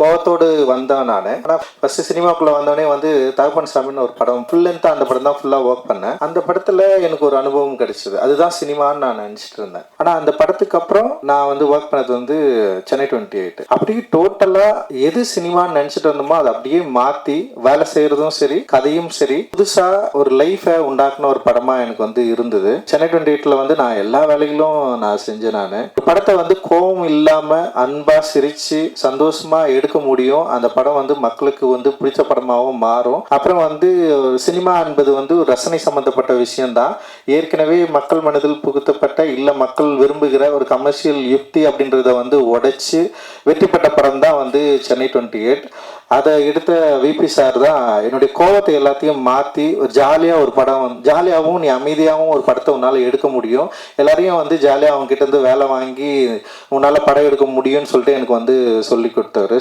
கோவத்தோடு வந்தேன் நான். ஆனால் ஃபர்ஸ்ட் சினிமாக்குள்ளே வந்தோடனே வந்து தகப்பன் சாமின்னு ஒரு படம் ஃபுல் லென்த்தாக அந்த படம் தான் ஃபுல்லாக ஒர்க் பண்ணேன். அந்த படத்தில் எனக்கு ஒரு அனுபவம் கிடைச்சது. அதுதான் சினிமான்னு நான் நினச்சிட்டு இருந்தேன். ஆனால் அந்த படத்துக்கு அப்புறம் நான் வந்து ஒர்க் பண்ணது வந்து சென்னை 28. அப்படியே டோட்டலாக எது சினிமான்னு நினச்சிட்டு இருந்தோமோ அதை அப்படியே மாற்றி வேலை செய்கிறதும் சரி, கதையும் சரி, புதுசாக ஒரு லைஃபை உண்டாக்குன ஒரு படமாக எனக்கு வந்து இருந்தது. சென்னை 28ல் வந்து நான் எல்லா வேலைகளும் நான் செஞ்சேன். நான் படத்தை வந்து கோவம் இல்லாமல் அன்பாக சிரித்து சந்தோஷமாக எடுக்க முடியும். அந்த படம் வந்து மக்களுக்கு வந்து பிடிச்ச படமாகவும் மாறும். அப்புறம் வந்து சினிமா என்பது வந்து ஒரு ரசனை சம்பந்தப்பட்ட விஷயம்தான். ஏற்கனவே மக்கள் மனதில் புகுத்தப்பட்ட இல்லை மக்கள் விரும்புகிற ஒரு கமர்ஷியல் யுக்தி அப்படின்றத வந்து உடைச்சு வெற்றி பெற்ற படம் தான் வந்து சென்னை 28. அதை எடுத்த விபி சார் தான் என்னுடைய கோவத்தை எல்லாத்தையும் மாற்றி ஒரு ஜாலியாக ஒரு படம் ஜாலியாகவும் நீ அமைதியாகவும் ஒரு படத்தை உன்னால் எடுக்க முடியும், எல்லாரையும் வந்து ஜாலியாக அவங்க கிட்ட இருந்து வேலை வாங்கி உன்னால் படம் எடுக்க முடியும்னு சொல்லிட்டு எனக்கு வந்து சொல்லி கொடுத்தாரு.